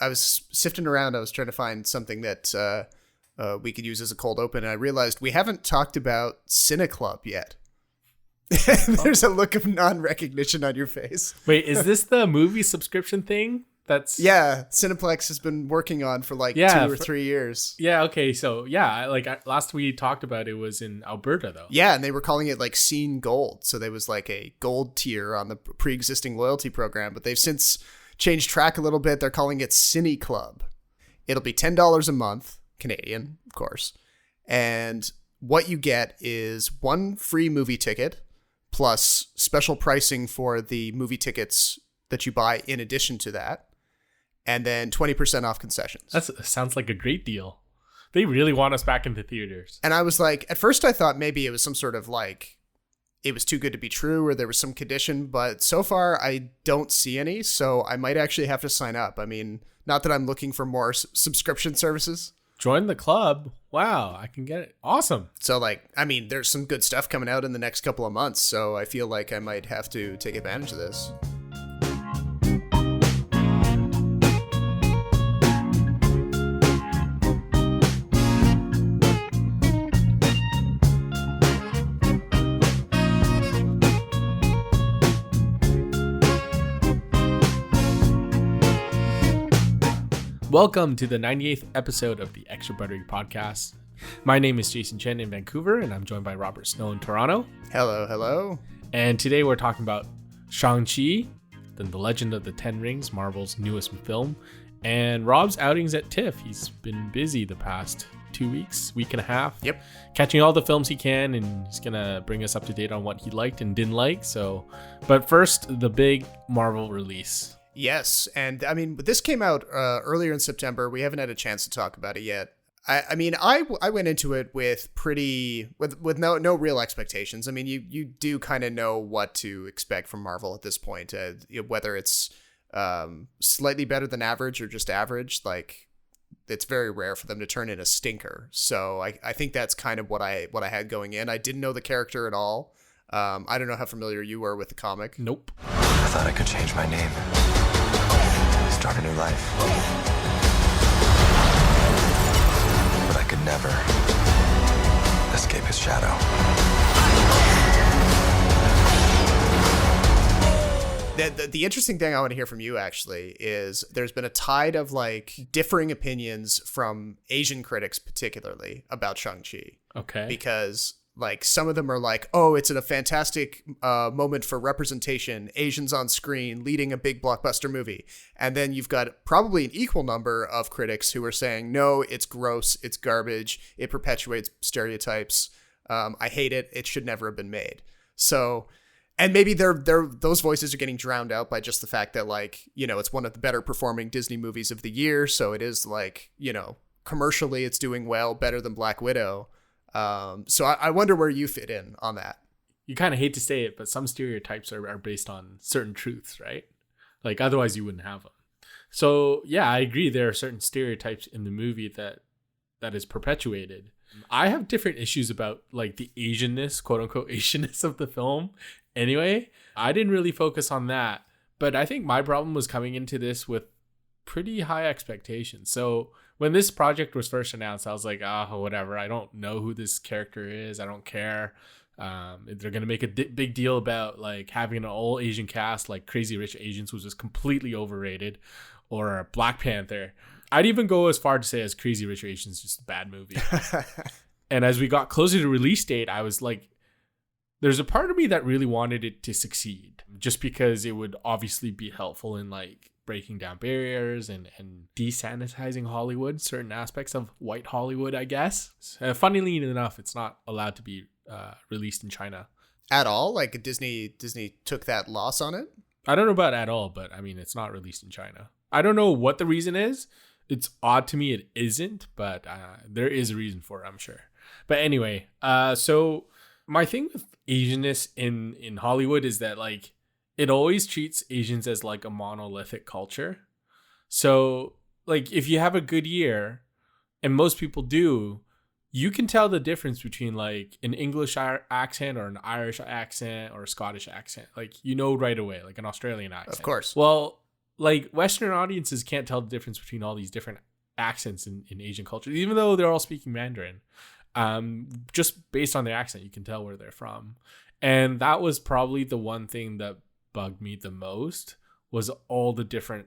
was sifting around. I was trying to find something that we could use as a cold open. And I realized we haven't talked about Cineclub yet. There's a look of non-recognition on your face. Wait, is this the movie subscription thing? Yeah, Cineplex has been working on for 2 or 3 years. Yeah, okay, so yeah, last we talked about it was in Alberta though. Yeah, and they were calling it Scene Gold. So there was a gold tier on the pre-existing loyalty program, but they've since changed track a little bit. They're calling it Cine Club. It'll be $10 a month, Canadian, of course. And what you get is one free movie ticket plus special pricing for the movie tickets that you buy in addition to that. And then 20% off concessions. That sounds like a great deal. They really want us back into theaters. And I was at first I thought maybe it was some sort of it was too good to be true or there was some condition, but so far I don't see any. So I might actually have to sign up. I mean, not that I'm looking for more subscription services. Join the club. Wow, I can get it. Awesome. So there's some good stuff coming out in the next couple of months. So I feel like I might have to take advantage of this. Welcome to the 98th episode of the Extra Buttery podcast. My name is Jason Chen in Vancouver, and I'm joined by Robert Snow in Toronto. Hello, hello. And today we're talking about Shang-Chi, The Legend of the Ten Rings, Marvel's newest film, and Rob's outings at TIFF. He's been busy the past 2 weeks, week and a half. Yep. Catching all the films he can, and he's going to bring us up to date on what he liked and didn't like. But first, the big Marvel release. Yes, and this came out earlier in September. We haven't had a chance to talk about it yet. I went into it with no real expectations. You do kind of know what to expect from Marvel at this point, whether it's slightly better than average or just average. It's very rare for them to turn in a stinker. So I think that's kind of what I had going in. I didn't know the character at all. I don't know how familiar you were with the comic. Nope. I thought I could change my name. Start a new life. But I could never escape his shadow. The interesting thing I want to hear from you actually is there's been a tide of differing opinions from Asian critics particularly about Shang-Chi. Okay. Because some of them are oh, it's a fantastic moment for representation, Asians on screen leading a big blockbuster movie. And then you've got probably an equal number of critics who are saying, no, it's gross, it's garbage, it perpetuates stereotypes. I hate it. It should never have been made. So, and maybe those voices are getting drowned out by just the fact that it's one of the better performing Disney movies of the year. So it is commercially it's doing well, better than Black Widow. So I wonder where you fit in on that. You kind of hate to say it, but some stereotypes are based on certain truths, right? Otherwise you wouldn't have them. So yeah, I agree. There are certain stereotypes in the movie that is perpetuated. I have different issues about the Asian-ness, quote unquote Asian-ness of the film. Anyway, I didn't really focus on that, but I think my problem was coming into this with pretty high expectations. So when this project was first announced, I was like, whatever. I don't know who this character is. I don't care. They're going to make a big deal about having an all Asian cast like Crazy Rich Asians, which was completely overrated, or Black Panther. I'd even go as far to say as Crazy Rich Asians, just a bad movie. And as we got closer to release date, I was there's a part of me that really wanted it to succeed just because it would obviously be helpful in breaking down barriers and desanitizing Hollywood, certain aspects of white Hollywood, I guess. Funnily enough, it's not allowed to be released in China. At all? Disney took that loss on it? I don't know about at all, but it's not released in China. I don't know what the reason is. It's odd to me it isn't, but there is a reason for it, I'm sure. But anyway, so my thing with Asian-ness in Hollywood is that it always treats Asians as a monolithic culture. So if you have a good year, and most people do, you can tell the difference between an English accent or an Irish accent or a Scottish accent. Right away, an Australian accent. Of course. Well, like Western audiences can't tell the difference between all these different accents in Asian culture, even though they're all speaking Mandarin. Just based on their accent, you can tell where they're from. And that was probably the one thing that bugged me the most, was all the different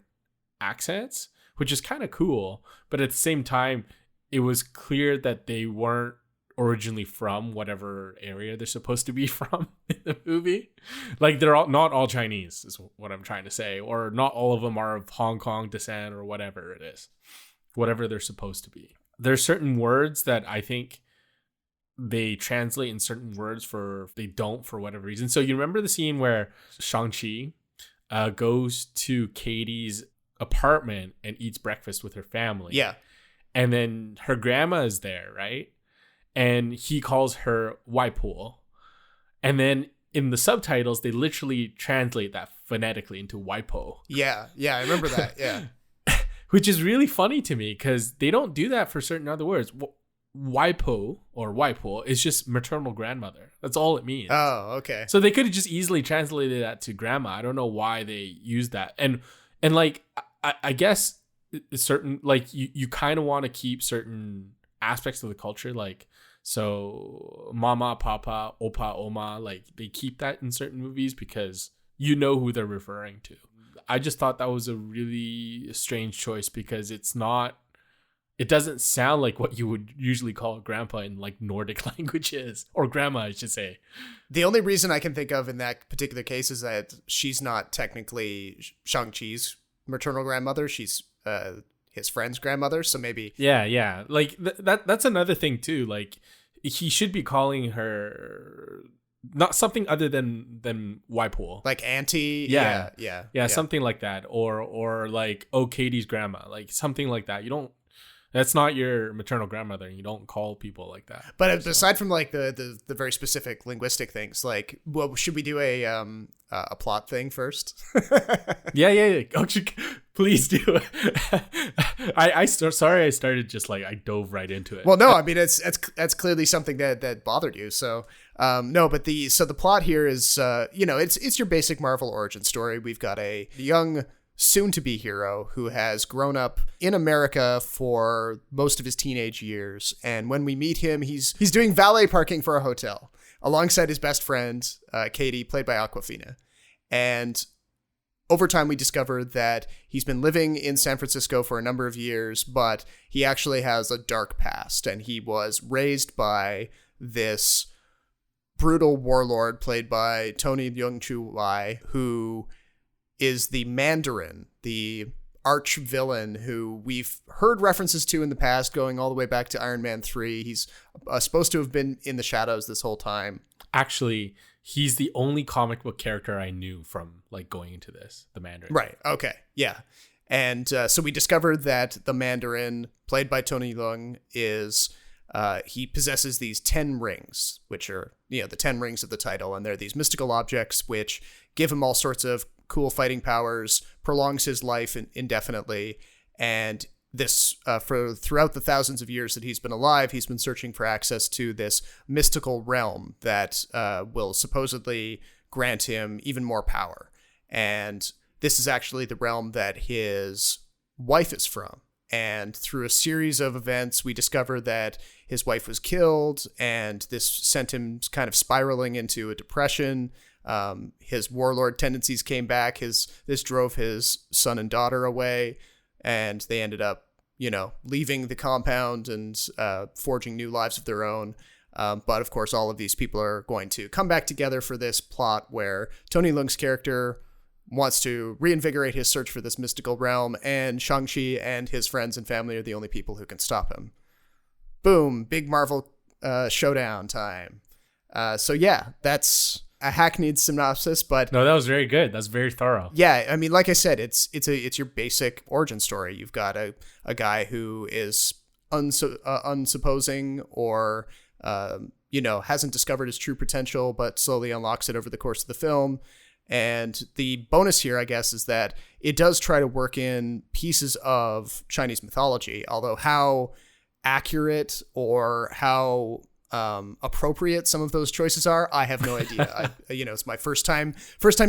accents, which is kind of cool. But at the same time, it was clear that they weren't originally from whatever area they're supposed to be from in the movie. Like, they're not all Chinese is what I'm trying to say, or not all of them are of Hong Kong descent, or whatever it is, whatever they're supposed to be. There's certain words that I think they translate in certain words they don't for whatever reason. So you remember the scene where Shang-Chi goes to Katie's apartment and eats breakfast with her family. Yeah. And then her grandma is there, right? And he calls her Waipo. And then in the subtitles, they literally translate that phonetically into Waipo. Yeah, I remember that, yeah. Which is really funny to me, because they don't do that for certain other words. Waipo or Waipo is just maternal grandmother. That's all it means. Oh, okay. So they could have just easily translated that to grandma. I don't know why they used that. And like, I guess certain, like, you kind of want to keep certain aspects of the culture, like, so mama, papa, opa, oma, like, they keep that in certain movies because you know who they're referring to. I just thought that was a really strange choice, because it doesn't sound like what you would usually call a grandpa in, like, Nordic languages, or grandma, I should say. The only reason I can think of in that particular case is that she's not technically Shang-Chi's maternal grandmother. She's his friend's grandmother, so maybe. Yeah. Like, that's another thing too. Like, he should be calling her not something other than Waipo. Like auntie. Yeah, Yeah. something like that. Or like, oh, Katie's grandma. Like, something like that. That's not your maternal grandmother. You don't call people like that. But aside from, like, the very specific linguistic things, like, well, should we do a plot thing first? Yeah. Oh, please do. I started just, like, I dove right into it. Well, no, I mean, that's clearly something that bothered you. So no, but the plot here is it's your basic Marvel origin story. We've got a young soon-to-be hero who has grown up in America for most of his teenage years, and when we meet him, he's doing valet parking for a hotel alongside his best friend, Katie, played by Awkwafina. And over time, we discover that he's been living in San Francisco for a number of years, but he actually has a dark past, and he was raised by this brutal warlord played by Tony Leung-Chu-Wai, who is the Mandarin, the arch villain who we've heard references to in the past, going all the way back to Iron Man 3. He's supposed to have been in the shadows this whole time. Actually, he's the only comic book character I knew from, like, going into this, the Mandarin. Right. Okay. Yeah. And so we discovered that the Mandarin, played by Tony Leung, is he possesses these 10 rings, which are, the 10 rings of the title. And they're these mystical objects which give him all sorts of cool fighting powers, prolongs his life indefinitely, and this throughout the thousands of years that he's been alive, he's been searching for access to this mystical realm that will supposedly grant him even more power. And this is actually the realm that his wife is from. And through a series of events, we discover that his wife was killed, and this sent him kind of spiraling into a depression. His warlord tendencies came back. This drove his son and daughter away, and they ended up, leaving the compound and forging new lives of their own. But of course, all of these people are going to come back together for this plot where Tony Leung's character wants to reinvigorate his search for this mystical realm, and Shang-Chi and his friends and family are the only people who can stop him. Boom, big Marvel showdown time. So yeah, that's a hackneyed synopsis, but no, that was very good. That's very thorough. Yeah, I mean, like I said, it's your basic origin story. You've got a guy who is unsupposing or hasn't discovered his true potential, but slowly unlocks it over the course of the film. And the bonus here, I guess, is that it does try to work in pieces of Chinese mythology, although how accurate or how appropriate some of those choices are. I have no idea. It's my first time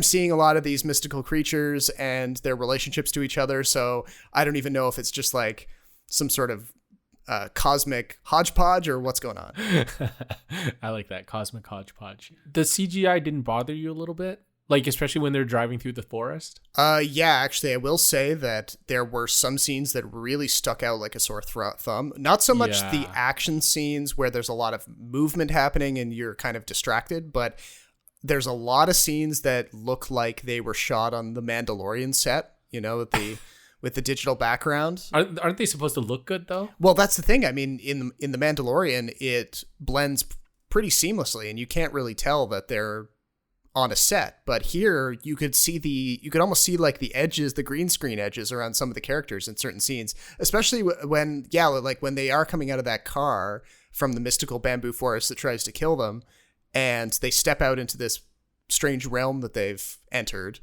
seeing a lot of these mystical creatures and their relationships to each other. So I don't even know if it's just like some sort of cosmic hodgepodge or what's going on. I like that, cosmic hodgepodge. The CGI didn't bother you a little bit? Like, especially when they're driving through the forest? Yeah, actually, I will say that there were some scenes that really stuck out like a sore thumb. Not so much the action scenes where there's a lot of movement happening and you're kind of distracted, but there's a lot of scenes that look like they were shot on the Mandalorian set, with the digital background. Aren't they supposed to look good, though? Well, that's the thing. I mean, in the Mandalorian, it blends pretty seamlessly, and you can't really tell that they're on a set. But here you could almost see like the edges, the green screen edges around some of the characters in certain scenes, especially when they are coming out of that car from the mystical bamboo forest that tries to kill them, and they step out into this strange realm that they've entered.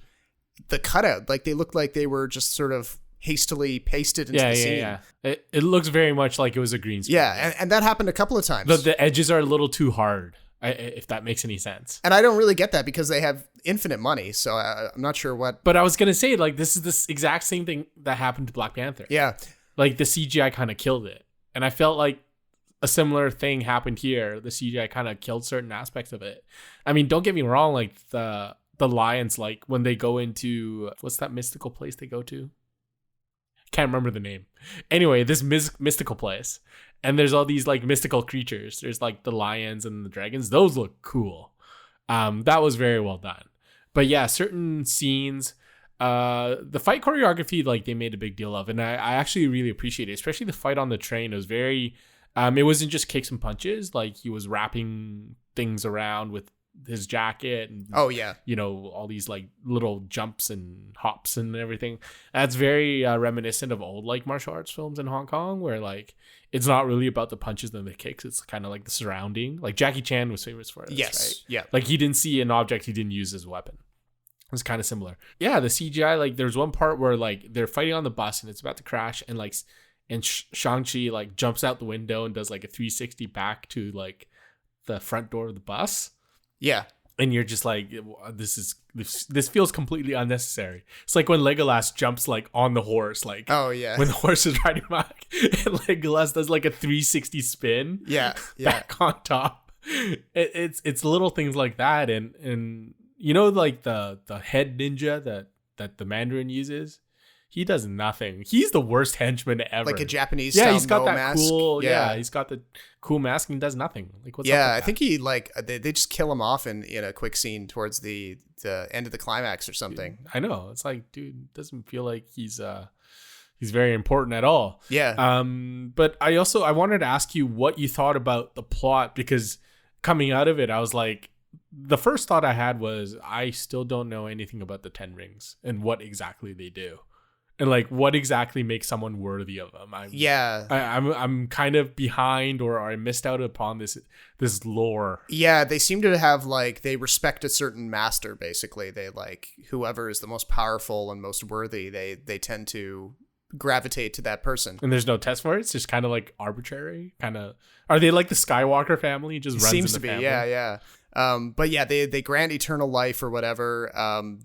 The cutout, like they looked like they were just sort of hastily pasted into the scene. Yeah. It looks very much like it was a green screen. Yeah, and that happened a couple of times. The edges are a little too hard. If that makes any sense. And I don't really get that because they have infinite money, so I'm not sure what. But I was going to say, like, this is this exact same thing that happened to Black Panther. Yeah. Like, the CGI kind of killed it. And I felt like a similar thing happened here. The CGI kind of killed certain aspects of it. I mean, don't get me wrong, like, the lions, like, when they go into, what's that mystical place they go to? Can't remember the name. Anyway, this mystical place. And there's all these like mystical creatures. There's like the lions and the dragons. Those look cool. That was very well done. But yeah, certain scenes, the fight choreography, like they made a big deal of, and I actually really appreciate it. Especially the fight on the train. It was very, it wasn't just kicks and punches. Like he was wrapping things around with his jacket and all these like little jumps and hops and everything. That's very reminiscent of old like martial arts films in Hong Kong, where like it's not really about the punches and the kicks. It's kind of like the surrounding. Like Jackie Chan was famous for this, yes, right? Yeah. Like he didn't see an object he didn't use as a weapon. It's kind of similar. Yeah, the CGI, like there's one part where like they're fighting on the bus and it's about to crash, and like Shang-Chi like jumps out the window and does like a 360 back to like the front door of the bus. Yeah. And you're just like, this feels completely unnecessary. It's like when Legolas jumps like on the horse, like when the horse is riding back, and Legolas does like a 360 spin, back on top. It's little things like that, and like the head ninja that the Mandarin uses. He does nothing. He's the worst henchman ever. Like a Japanese style he's got that mask. Cool. Yeah, he's got the cool mask and does nothing. Like what's up with I that? think he like they just kill him off in a quick scene towards the end of the climax or something. I know. It's like, dude, doesn't feel like he's very important at all. Yeah. But I wanted to ask you what you thought about the plot, because coming out of it, I was like, the first thought I had was I still don't know anything about the 10 rings and what exactly they do. And like, what exactly makes someone worthy of them? I'm kind of behind, or I missed out upon this lore. Yeah, they seem to have like they respect a certain master. Basically, they like whoever is the most powerful and most worthy. They tend to gravitate to that person. And there's no test for it. It's just kind of like arbitrary. Kind of. Are they like the Skywalker family? Just runs seems in the to be. family? Yeah. But yeah, they grant eternal life or whatever.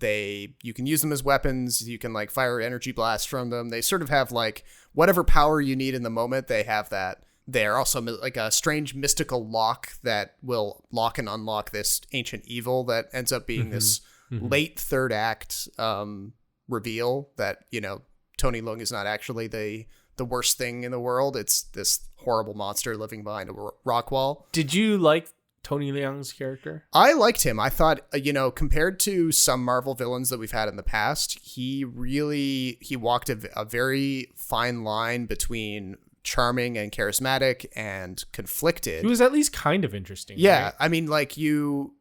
You can use them as weapons. You can like fire energy blasts from them. They sort of have like whatever power you need in the moment. They have that. They're also like a strange mystical lock that will lock and unlock this ancient evil that ends up being this late third act reveal that Tony Leung is not actually the worst thing in the world. It's this horrible monster living behind a rock wall. Did you like Tony Leung's character? I liked him. I thought, compared to some Marvel villains that we've had in the past, he walked a very fine line between charming and charismatic and conflicted. He was at least kind of interesting. Yeah. Right? I mean, like you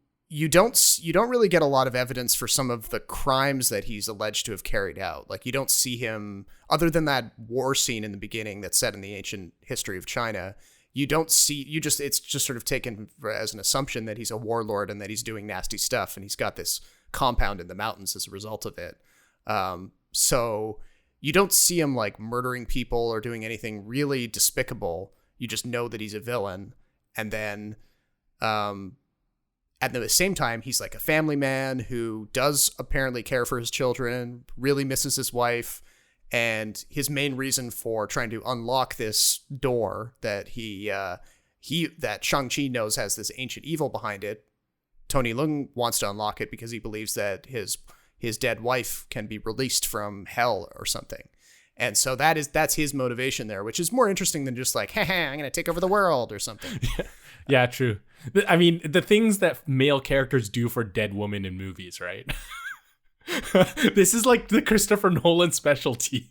don't really get a lot of evidence for some of the crimes that he's alleged to have carried out. Like you don't see him, other than that war scene in the beginning that's set in the ancient history of China. It's just sort of taken as an assumption that he's a warlord and that he's doing nasty stuff, and he's got this compound in the mountains as a result of it. So you don't see him like murdering people or doing anything really despicable. You just know that he's a villain. And then at the same time, he's like a family man who does apparently care for his children, really misses his wife. And his main reason for trying to unlock this door that that Shang-Chi knows has this ancient evil behind it, Tony Leung wants to unlock it because he believes that his dead wife can be released from hell or something. And so that's his motivation there, which is more interesting than just like, hey, I'm going to take over the world or something. Yeah, true. I mean, the things that male characters do for dead women in movies, right? This is like the Christopher Nolan specialty.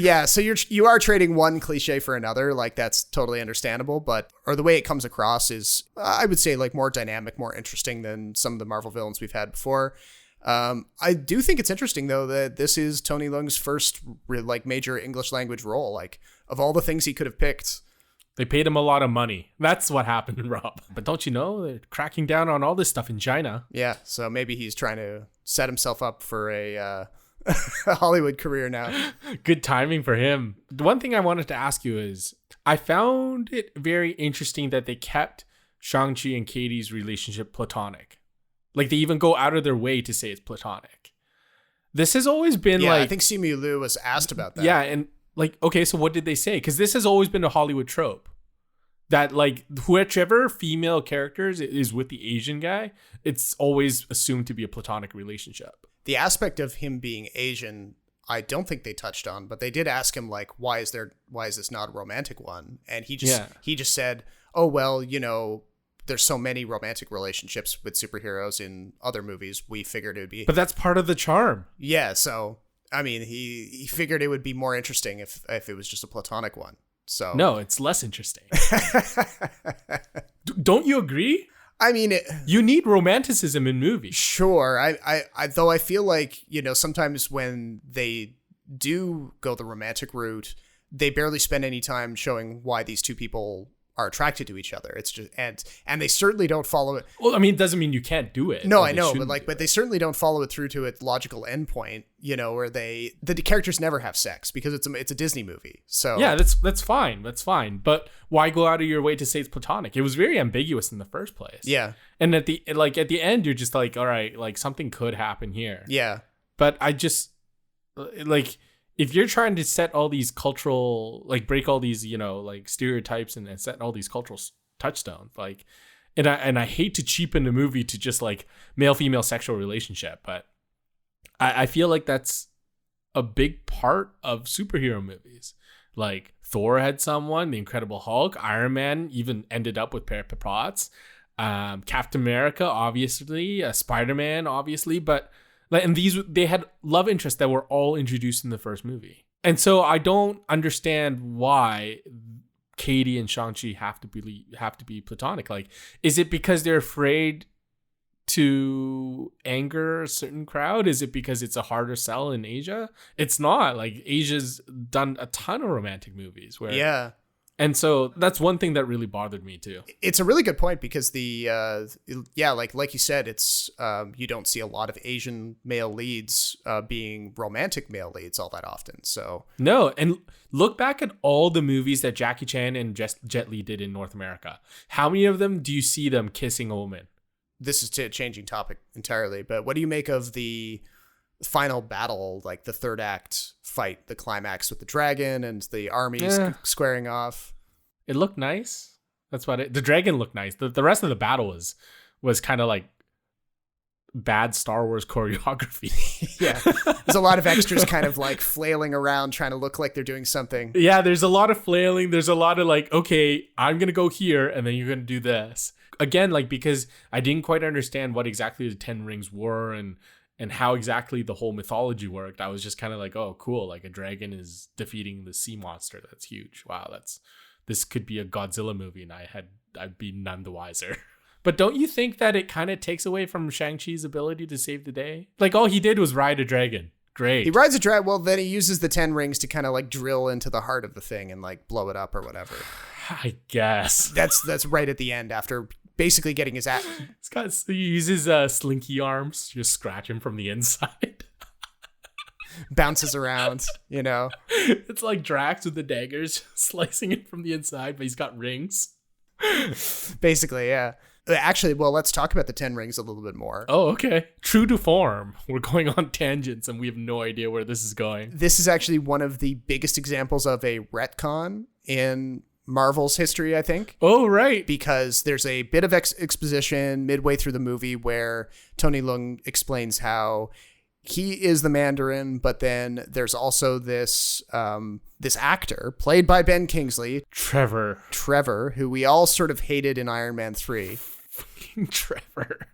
Yeah, so you are trading one cliche for another, like that's totally understandable, or the way it comes across is, I would say, like more dynamic, more interesting than some of the Marvel villains we've had before. I do think it's interesting though that this is Tony Leung's first like major English language role. Like of all the things he could have picked, they paid him a lot of money. That's what happened, Rob. But don't you know, they're cracking down on all this stuff in China. Yeah, so maybe he's trying to set himself up for a Hollywood career now. Good timing for him. The one thing I wanted to ask you is, I found it very interesting that they kept Shang-Chi and Katie's relationship platonic. Like they even go out of their way to say it's platonic. This has always been I think Simu Liu was asked about that. Yeah, and like, okay, so what did they say? Because this has always been a Hollywood trope that like whichever female characters is with the Asian guy, it's always assumed to be a platonic relationship. The aspect of him being Asian, I don't think they touched on, but they did ask him like, why is this not a romantic one? And he just said, oh, well, there's so many romantic relationships with superheroes in other movies. We figured it would be, but that's part of the charm. Yeah. So, I mean, he figured it would be more interesting if it was just a platonic one. So no, it's less interesting. Don't you agree? I mean, you need romanticism in movies. Sure. Though I feel like, sometimes when they do go the romantic route, they barely spend any time showing why these two people are attracted to each other. It's just, and they certainly don't follow it. Well, I mean, it doesn't mean you can't do it. No, I know, but they certainly don't follow it through to its logical endpoint, where the characters never have sex because it's a Disney movie. So yeah, that's fine. That's fine. But why go out of your way to say it's platonic? It was very ambiguous in the first place. Yeah. And at the end, you're just like, all right, like something could happen here. Yeah. But I just like, if you're trying to set all these cultural, like break all these, like stereotypes and set all these cultural touchstones, like, and I hate to cheapen the movie to just like male-female sexual relationship, but I feel like that's a big part of superhero movies. Like Thor had someone, the Incredible Hulk, Iron Man even ended up with Pepper Potts, Captain America, obviously, Spider-Man, obviously, but and they had love interests that were all introduced in the first movie. And so I don't understand why Katie and Shang-Chi have to be platonic. Like, is it because they're afraid to anger a certain crowd? Is it because it's a harder sell in Asia? It's not. Like, Asia's done a ton of romantic movies where yeah. And so that's one thing that really bothered me too. It's a really good point because like you said, it's you don't see a lot of Asian male leads being romantic male leads all that often. So no, and look back at all the movies that Jackie Chan and Jet Li did in North America. How many of them do you see them kissing a woman? This is a changing topic entirely, but what do you make of the final battle, like the third act fight, the climax with the dragon and the armies squaring off? It looked nice. That's about it. The dragon looked nice. The rest of the battle was kind of like bad Star Wars choreography. Yeah. There's a lot of extras kind of like flailing around trying to look like they're doing something. Yeah, there's a lot of flailing. There's a lot of like, okay, I'm going to go here and then you're going to do this. Again, like, because I didn't quite understand what exactly the 10 rings were and how exactly the whole mythology worked. I was just kind of like, oh, cool. Like a dragon is defeating the sea monster. That's huge. Wow. This could be a Godzilla movie and I'd be none the wiser. But don't you think that it kind of takes away from Shang-Chi's ability to save the day? Like all he did was ride a dragon. Great. He rides a dragon. Well, then he uses the 10 rings to kind of like drill into the heart of the thing and like blow it up or whatever. I guess. That's right at the end after basically getting his ass. He uses slinky arms to just scratch him from the inside. Bounces around, It's like Drax with the daggers slicing it from the inside, but he's got rings. Basically, yeah. Actually, well, let's talk about the Ten Rings a little bit more. Oh, okay. True to form. We're going on tangents and we have no idea where this is going. This is actually one of the biggest examples of a retcon in Marvel's history, I think. Oh, right. Because there's a bit of exposition midway through the movie where Tony Leung explains how he is the Mandarin, but then there's also this this actor played by Ben Kingsley, Trevor, who we all sort of hated in Iron Man 3. Fucking Trevor.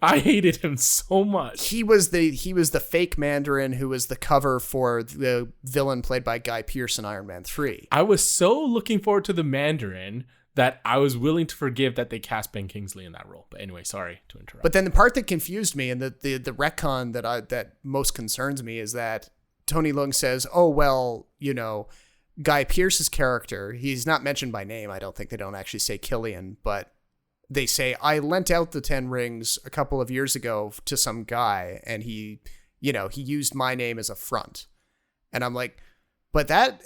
I hated him so much. He was the fake Mandarin who was the cover for the villain played by Guy Pearce in Iron Man 3. I was so looking forward to the Mandarin that I was willing to forgive that they cast Ben Kingsley in that role. But anyway, sorry to interrupt. But then the part that confused me and the retcon that most concerns me is that Tony Leung says, oh, well, you know, Guy Pearce's character, he's not mentioned by name. I don't think they don't actually say Killian, but they say, I lent out the 10 rings a couple of years ago to some guy and he used my name as a front. And I'm like, but that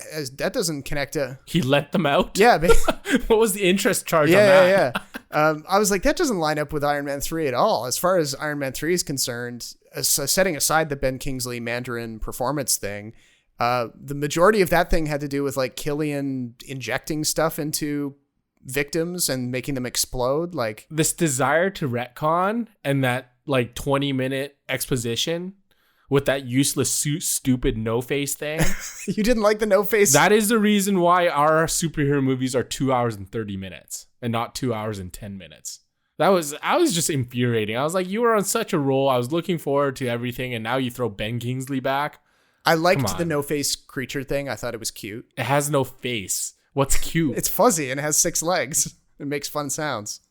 doesn't connect to... He let them out? Yeah. What was the interest charge on that? Yeah. I was like, that doesn't line up with Iron Man 3 at all. As far as Iron Man 3 is concerned, setting aside the Ben Kingsley Mandarin performance thing, the majority of that thing had to do with like Killian injecting stuff into victims and making them explode. Like this desire to retcon and that like 20-minute exposition with that useless stupid no face thing. You didn't like the no face? That is the reason why our superhero movies are 2 hours and 30 minutes and not 2 hours and 10 minutes. I was just infuriating. I was like, you were on such a roll. I was looking forward to everything and now you throw Ben Kingsley back. I liked the no face creature thing. I thought it was cute. It has no face. What's cute? It's fuzzy and it has 6 legs. It makes fun sounds.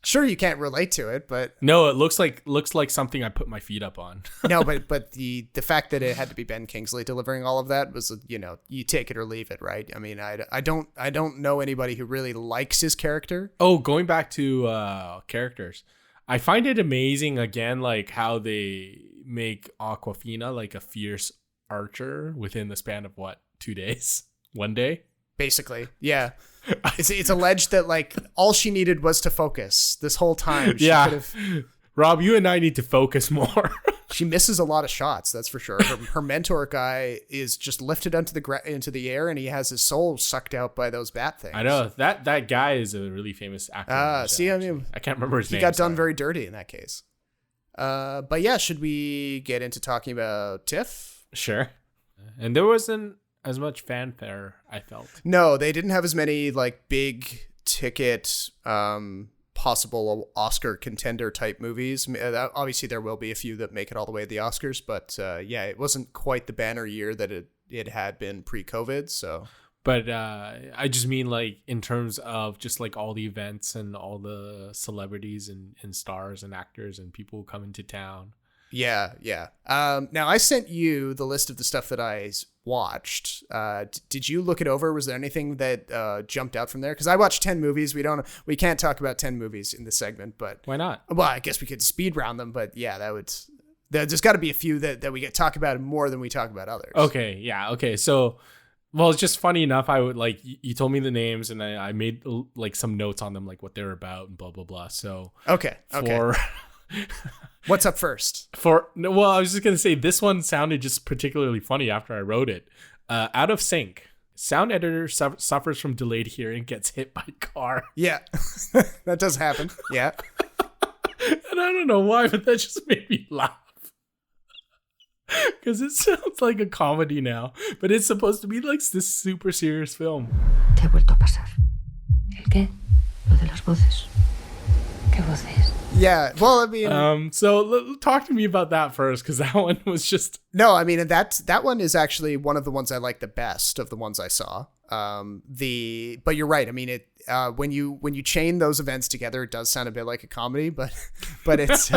Sure, you can't relate to it, but no, it looks like something I put my feet up on. No, but the fact that it had to be Ben Kingsley delivering all of that was, you know, you take it or leave it, right? I mean, I don't know anybody who really likes his character. Oh, going back to characters, I find it amazing again, like how they make Awkwafina like a fierce archer within the span of what, 2 days, 1 day. Basically, yeah. It's alleged that like all she needed was to focus this whole time. She could've... Rob, you and I need to focus more. She misses a lot of shots, that's for sure. Her mentor guy is just lifted into the air, and he has his soul sucked out by those bat things. I know that guy is a really famous actor. See, I mean, I can't remember his name. He got done very dirty in that case. But yeah, should we get into talking about TIFF? Sure. And there wasn't as much fanfare, I felt. No, they didn't have as many like big ticket possible Oscar contender type movies. Obviously there will be a few that make it all the way to the Oscars, but yeah, it wasn't quite the banner year that it had been pre-COVID. So but I just mean like in terms of just like all the events and all the celebrities and stars and actors and people coming to town. Yeah. Now I sent you the list of the stuff that I watched. Did you look it over? Was there anything that jumped out from there? Because I watched 10 movies. We can't talk about 10 movies in this segment, but why not? Well, I guess we could speed round them, but yeah, there's got to be a few that we talk about more than we talk about others. Okay, yeah, okay. So, well, it's just funny enough. I would like you told me the names, and I made like some notes on them, like what they're about and blah blah blah. So okay. What's up first? I was just gonna say this one sounded just particularly funny after I wrote it. Out of sync. Sound editor suffers from delayed hearing, gets hit by car. Yeah, that does happen. Yeah, and I don't know why, but that just made me laugh because it sounds like a comedy now, but it's supposed to be like this super serious film. ¿Te ha vuelto a pasar? ¿El qué? Lo de las voces. ¿Qué voces? Yeah, well, I mean... So talk to me about that first, because that one was just... No, I mean, that one is actually one of the ones I like the best of the ones I saw. But you're right. I mean, it when you chain those events together, it does sound a bit like a comedy, but it's...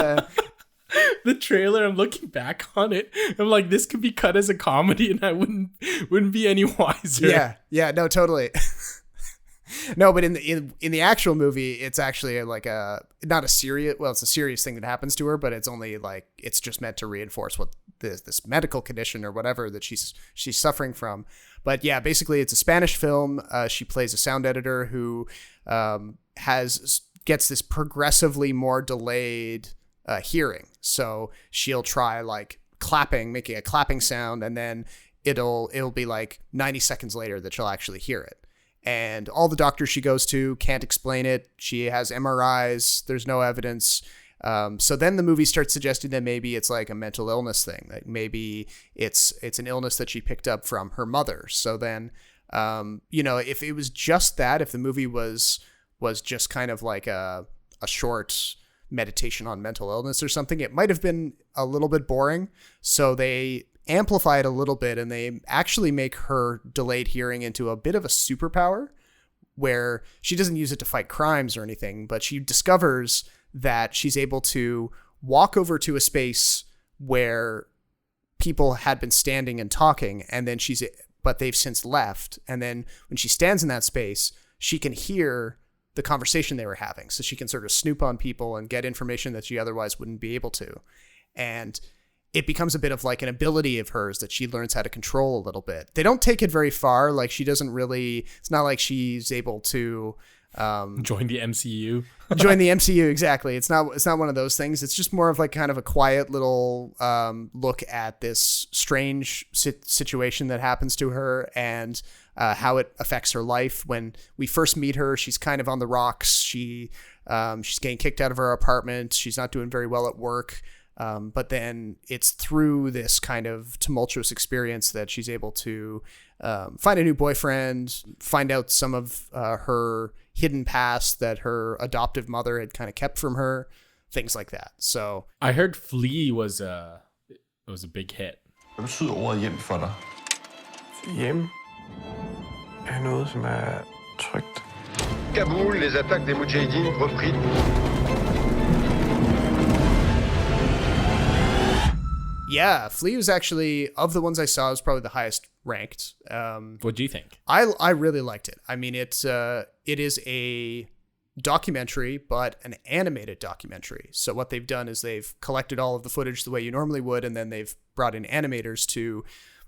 The trailer, I'm looking back on it, I'm like, this could be cut as a comedy, and I wouldn't be any wiser. Yeah, no, totally. No, but in the actual movie, it's actually like it's a serious thing that happens to her, but it's only like, it's just meant to reinforce what this medical condition or whatever that she's suffering from. But yeah, basically it's a Spanish film. She plays a sound editor who gets this progressively more delayed hearing. So she'll try like making a clapping sound, and then it'll be like 90 seconds later that she'll actually hear it. And all the doctors she goes to can't explain it. She has MRIs. There's no evidence. So then the movie starts suggesting that maybe it's like a mental illness thing, that maybe it's an illness that she picked up from her mother. So then, if it was just that, if the movie was just kind of like a short meditation on mental illness or something, it might have been a little bit boring. So they amplify it a little bit, and they actually make her delayed hearing into a bit of a superpower, where she doesn't use it to fight crimes or anything, but she discovers that she's able to walk over to a space where people had been standing and talking, and then but they've since left. And then when she stands in that space, she can hear the conversation they were having. So she can sort of snoop on people and get information that she otherwise wouldn't be able to. And it becomes a bit of like an ability of hers that she learns how to control a little bit. They don't take it very far. Like she doesn't really, it's not like she's able to join the MCU. Join the MCU, exactly. It's not one of those things. It's just more of like kind of a quiet little look at this strange situation that happens to her, and how it affects her life. When we first meet her, she's kind of on the rocks. She's getting kicked out of her apartment. She's not doing very well at work. But then it's through this kind of tumultuous experience that she's able to find a new boyfriend, find out some of her hidden past that her adoptive mother had kind of kept from her, things like that. So I heard Flea was a big hit. Hvad betyder ordet hjem for dig? Hjem er noget, som er trygt. Kaboul, les attaques des Moudjahidines repris. Yeah, Flea was actually, of the ones I saw, was probably the highest ranked. What do you think? I really liked it. I mean, it is a documentary, but an animated documentary. So what they've done is they've collected all of the footage the way you normally would, and then they've brought in animators to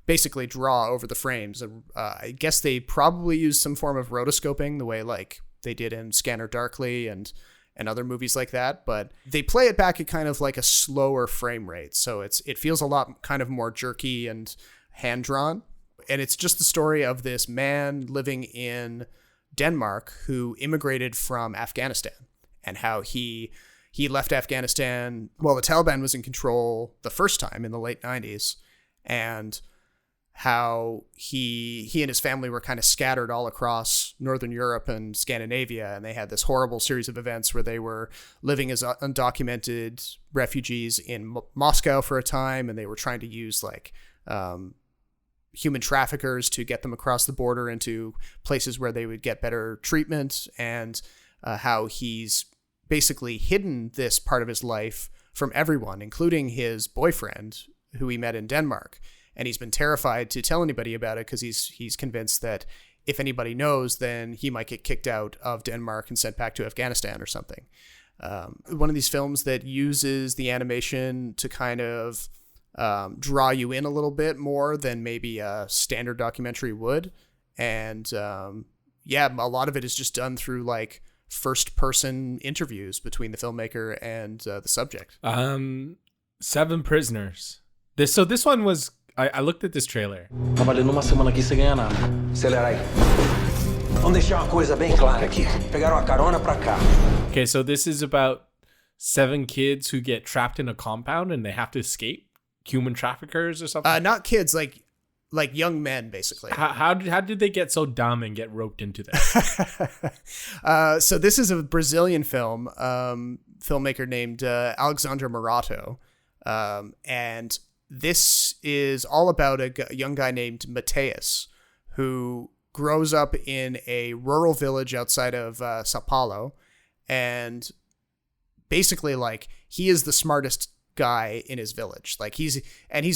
basically draw over the frames. I guess they probably used some form of rotoscoping, the way like they did in Scanner Darkly and other movies like that, but they play it back at kind of like a slower frame rate. So it feels a lot kind of more jerky and hand-drawn. And it's just the story of this man living in Denmark who immigrated from Afghanistan, and how he left Afghanistan while the Taliban was in control the first time in the late 90s, and how he and his family were kind of scattered all across Northern Europe and Scandinavia, and they had this horrible series of events where they were living as undocumented refugees in Moscow for a time, and they were trying to use like human traffickers to get them across the border into places where they would get better treatment, and how he's basically hidden this part of his life from everyone, including his boyfriend who he met in Denmark. And he's been terrified to tell anybody about it because he's convinced that if anybody knows, then he might get kicked out of Denmark and sent back to Afghanistan or something. One of these films that uses the animation to kind of draw you in a little bit more than maybe a standard documentary would. And a lot of it is just done through like first-person interviews between the filmmaker and the subject. 7 Prisoners. This one was... I looked at this trailer. Trabalhei numa semana aqui sem ganhar nada. Acelera aí. Vamos deixar uma coisa bem clara aqui. Pegaram a carona pra cá. Okay, so this is about 7 kids who get trapped in a compound and they have to escape human traffickers or something. Not kids, like young men, basically. How did they get so dumb and get roped into that? So this is a Brazilian film, filmmaker named Alexandre Morato, and this is all about a young guy named Mateus, who grows up in a rural village outside of Sao Paulo, and basically like he is the smartest guy in his village. Like he's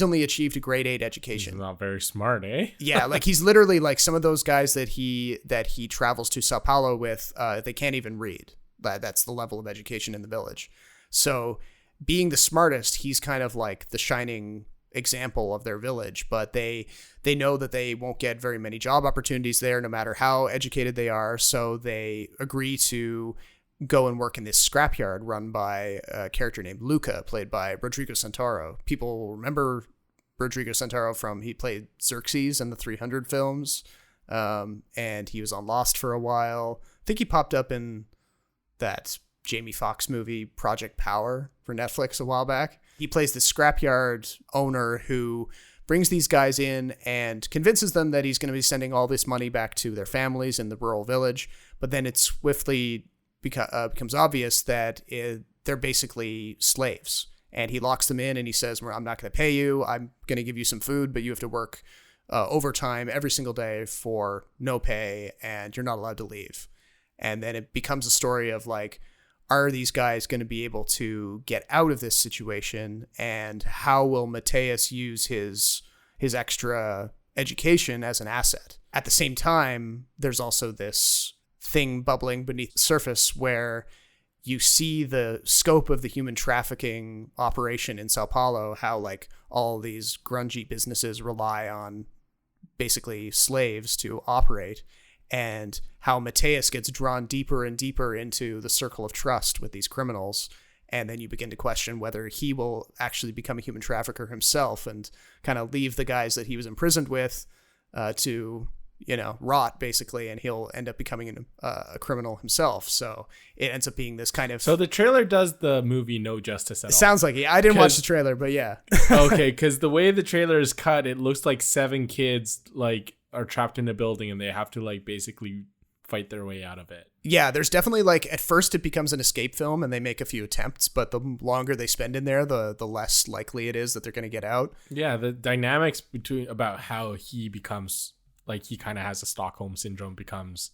only achieved a grade 8 education. He's not very smart, eh? Yeah, like he's literally like some of those guys that he travels to Sao Paulo with. They can't even read. That's the level of education in the village. So being the smartest, he's kind of like the shining example of their village, but they know that they won't get very many job opportunities there, no matter how educated they are. So they agree to go and work in this scrapyard run by a character named Luca, played by Rodrigo Santoro. People remember Rodrigo Santoro from, he played Xerxes in the 300 films, and he was on Lost for a while. I think he popped up in that Jamie Foxx movie Project Power for Netflix a while back. He plays the scrapyard owner who brings these guys in and convinces them that he's going to be sending all this money back to their families in the rural village. But then it swiftly becomes obvious that they're basically slaves. And he locks them in and he says, I'm not going to pay you. I'm going to give you some food, but you have to work overtime every single day for no pay, and you're not allowed to leave. And then it becomes a story of like, are these guys going to be able to get out of this situation? And how will Mateus use his extra education as an asset? At the same time, there's also this thing bubbling beneath the surface where you see the scope of the human trafficking operation in Sao Paulo, how like all these grungy businesses rely on basically slaves to operate, and how Mateus gets drawn deeper and deeper into the circle of trust with these criminals. And then you begin to question whether he will actually become a human trafficker himself and kind of leave the guys that he was imprisoned with to, rot basically, and he'll end up becoming a criminal himself. So it ends up being this kind of... So the trailer does the movie no justice at all. It sounds like it. I didn't watch the trailer, but yeah. Okay, because the way the trailer is cut, it looks like 7 kids like are trapped in a building and they have to like basically fight their way out of it. Yeah, there's definitely like, at first it becomes an escape film and they make a few attempts, but the longer they spend in there, the less likely it is that they're going to get out. Yeah, the dynamics about how he becomes, like, he kind of has a Stockholm syndrome, becomes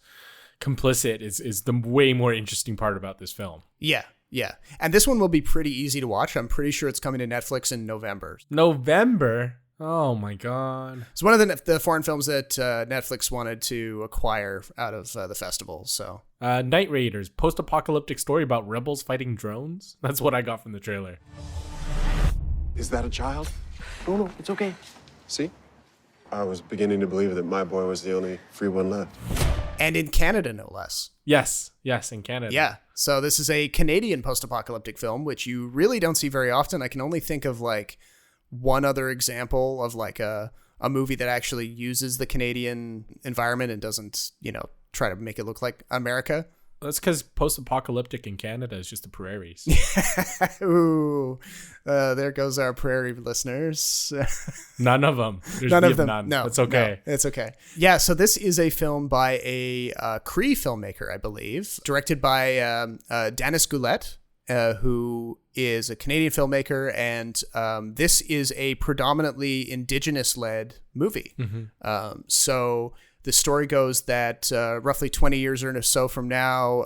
complicit is the way more interesting part about this film. Yeah. And this one will be pretty easy to watch. I'm pretty sure it's coming to Netflix in November. November? Oh my God. It's one of the foreign films that Netflix wanted to acquire out of the festival. So Night Raiders, post-apocalyptic story about rebels fighting drones. That's what I got from the trailer. Is that a child? No, it's okay. See? I was beginning to believe that my boy was the only free one left. And in Canada, no less. Yes, in Canada. Yeah. So this is a Canadian post-apocalyptic film, which you really don't see very often. I can only think of like one other example of like a movie that actually uses the Canadian environment and doesn't, try to make it look like America. That's because post-apocalyptic in Canada is just the prairies. Ooh, there goes our prairie listeners. None of them. None of them. No, it's okay. No, it's okay. Yeah, so this is a film by a Cree filmmaker, I believe, directed by Dennis Goulet, who is a Canadian filmmaker, and this is a predominantly Indigenous-led movie. Mm-hmm. So the story goes that roughly 20 years or so from now...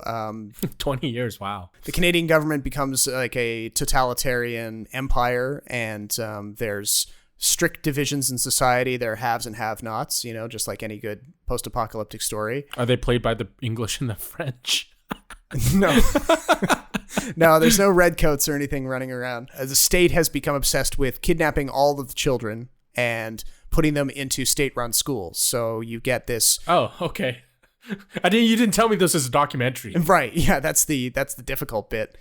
20 years, wow. The Canadian government becomes like a totalitarian empire, and there's strict divisions in society. There are haves and have-nots, just like any good post-apocalyptic story. Are they played by the English and the French? No. No, there's no redcoats or anything running around. The state has become obsessed with kidnapping all of the children and putting them into state-run schools. So you get this... Oh, okay. You didn't tell me this is a documentary. Right. Yeah, that's the difficult bit,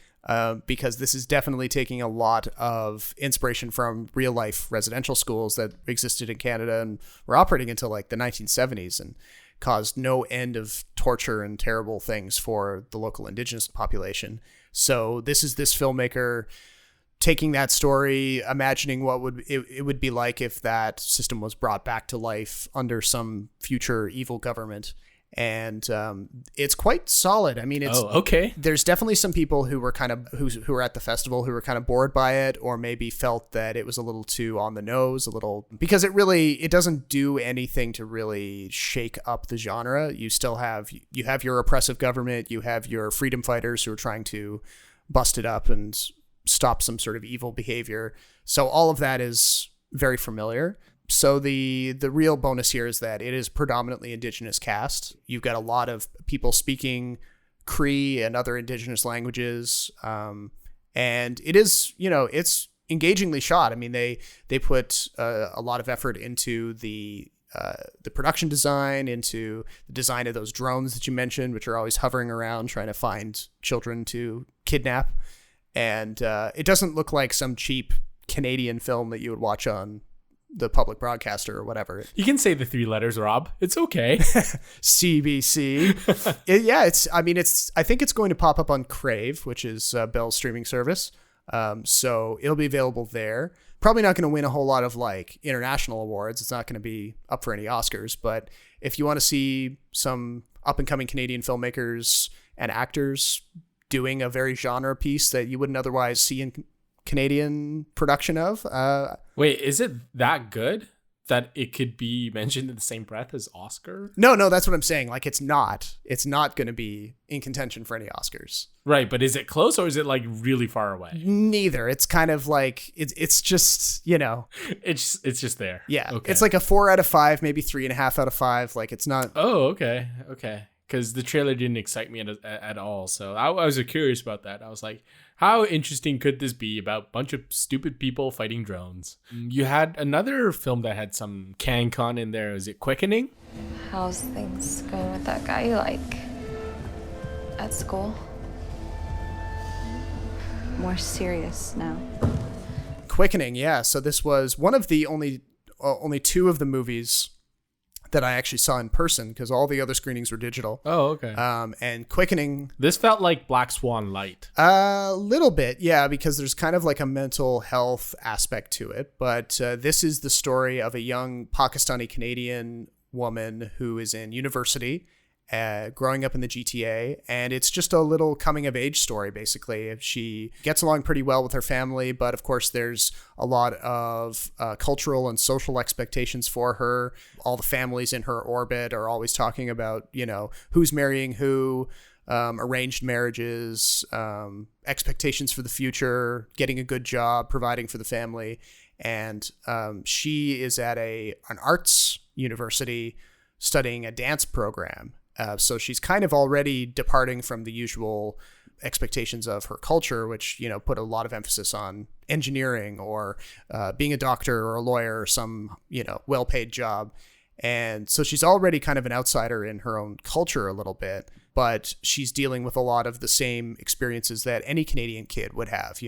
because this is definitely taking a lot of inspiration from real-life residential schools that existed in Canada and were operating until like the 1970s and caused no end of torture and terrible things for the local Indigenous population. So this is this filmmaker taking that story, imagining what it would be like if that system was brought back to life under some future evil government. And it's quite solid. I mean, it's okay. There's definitely some people who were who were at the festival who were kind of bored by it, or maybe felt that it was a little too on the nose, because it doesn't do anything to really shake up the genre. You still have your oppressive government, you have your freedom fighters who are trying to bust it up and stop some sort of evil behavior. So all of that is very familiar. So the real bonus here is that it is predominantly Indigenous cast. You've got a lot of people speaking Cree and other Indigenous languages. And it is, engagingly shot. I mean, they put a lot of effort into the production design, into the design of those drones that you mentioned, which are always hovering around trying to find children to kidnap. And it doesn't look like some cheap Canadian film that you would watch on the public broadcaster or whatever. You can say the 3 letters, Rob. It's okay. CBC. I think it's going to pop up on Crave, which is Bell's streaming service. So it'll be available there. Probably not going to win a whole lot of like international awards. It's not going to be up for any Oscars, but if you want to see some up and coming Canadian filmmakers and actors doing a very genre piece that you wouldn't otherwise see in Canadian production of. Wait, is it that good that it could be mentioned in the same breath as Oscar? No, that's what I'm saying. Like it's not going to be in contention for any Oscars. Right, but is it close or is it like really far away? Neither. It's kind of like it's just, it's just there. Yeah. Okay. It's like a 4 out of 5, maybe 3.5 out of 5. Like it's not. Oh, okay. Because the trailer didn't excite me at all. So I was curious about that. I was like, how interesting could this be about a bunch of stupid people fighting drones? You had another film that had some CanCon in there. Is it Quickening? How's things going with that guy you like at school? More serious now. Quickening, yeah. So this was one of the only 2 of the movies that I actually saw in person because all the other screenings were digital. Oh, okay. And Quickening. This felt like Black Swan light. A little bit, yeah, because there's kind of like a mental health aspect to it. But this is the story of a young Pakistani Canadian woman who is in university, growing up in the GTA, and it's just a little coming of age story, basically. She gets along pretty well with her family, but of course there's a lot of cultural and social expectations for her. All the families in her orbit are always talking about, who's marrying who, arranged marriages, expectations for the future, getting a good job, providing for the family. And she is at an arts university studying a dance program. So she's kind of already departing from the usual expectations of her culture, which, put a lot of emphasis on engineering or being a doctor or a lawyer or some, well-paid job. And so she's already kind of an outsider in her own culture a little bit, but she's dealing with a lot of the same experiences that any Canadian kid would have,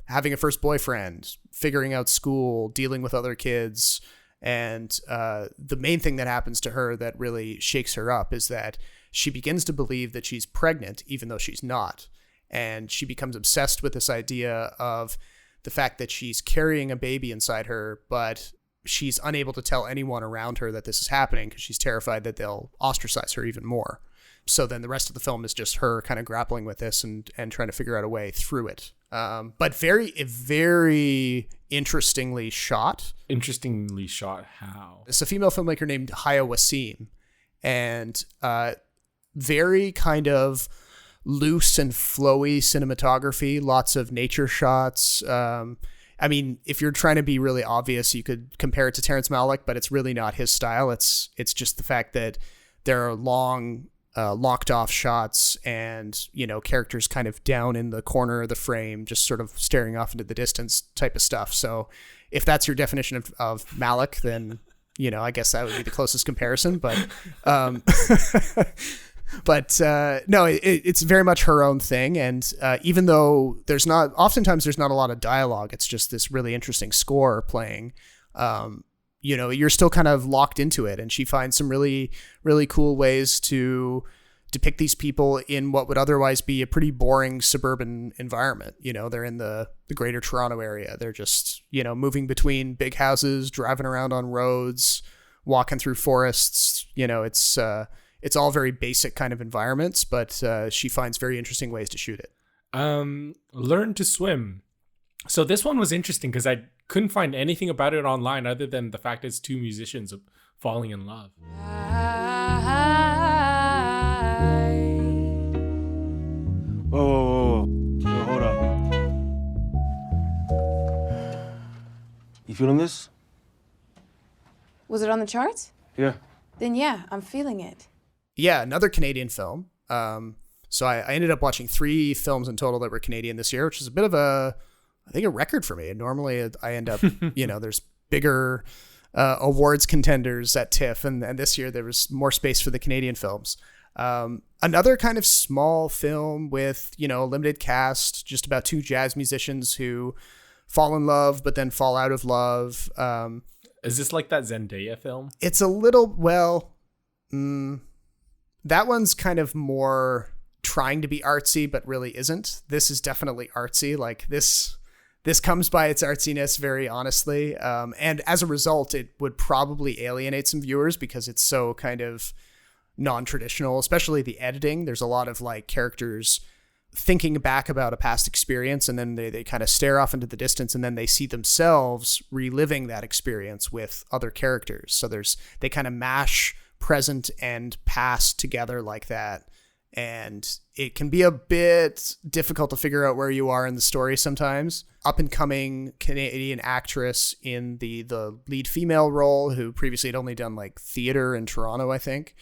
having a first boyfriend, figuring out school, dealing with other kids. And the main thing that happens to her that really shakes her up is that she begins to believe that she's pregnant, even though she's not. And she becomes obsessed with this idea of the fact that she's carrying a baby inside her, but she's unable to tell anyone around her that this is happening because she's terrified that they'll ostracize her even more. So then the rest of the film is just her kind of grappling with this and trying to figure out a way through it. But very, very interestingly shot. Interestingly shot how? It's a female filmmaker named Haya Wasim. And very kind of loose and flowy cinematography, lots of nature shots. I mean, if you're trying to be really obvious, you could compare it to Terrence Malick, but it's really not his style. It's just the fact that there are long, locked off shots and, characters kind of down in the corner of the frame, just sort of staring off into the distance type of stuff. So if that's your definition of Malick, then, I guess that would be the closest comparison. But, no, it's very much her own thing. And even though oftentimes there's not a lot of dialogue, it's just this really interesting score playing, you're still kind of locked into it. And she finds some really, really cool ways to depict these people in what would otherwise be a pretty boring suburban environment. They're in the greater Toronto area. They're just, moving between big houses, driving around on roads, walking through forests. It's all very basic kind of environments, but she finds very interesting ways to shoot it. Learn to Swim. So this one was interesting because I couldn't find anything about it online other than the fact it's 2 musicians falling in love. Whoa, hold up. You feeling this? Was it on the charts? Yeah. Then yeah, I'm feeling it. Yeah, another Canadian film. So I ended up watching 3 films in total that were Canadian this year, which is a bit of a I think a record for me. And normally I end up, there's bigger awards contenders at TIFF, and this year there was more space for the Canadian films. Another kind of small film with, a limited cast, just about 2 jazz musicians who fall in love, but then fall out of love. Is this like that Zendaya film? It's a little, that one's kind of more trying to be artsy, but really isn't. This is definitely artsy. Like this comes by its artsiness very honestly. And as a result, it would probably alienate some viewers because it's so kind of non-traditional, especially the editing. There's a lot of like characters thinking back about a past experience, and then they kind of stare off into the distance, and then they see themselves reliving that experience with other characters. So they kind of mash present and past together like that. And it can be a bit difficult to figure out where you are in the story sometimes. Up and coming Canadian actress in the lead female role, who previously had only done like theater in Toronto, I think.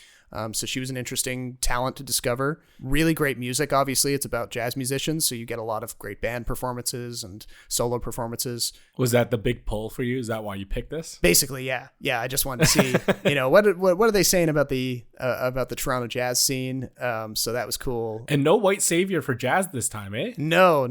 So she was an interesting talent to discover. Really great music, obviously. It's about jazz musicians, so you get a lot of great band performances and solo performances. Was that the big pull for you? Is that why you picked this? Basically, yeah. Yeah, I just wanted to see, what are they saying about the Toronto jazz scene? So that was cool. And no white savior for jazz this time, eh? No.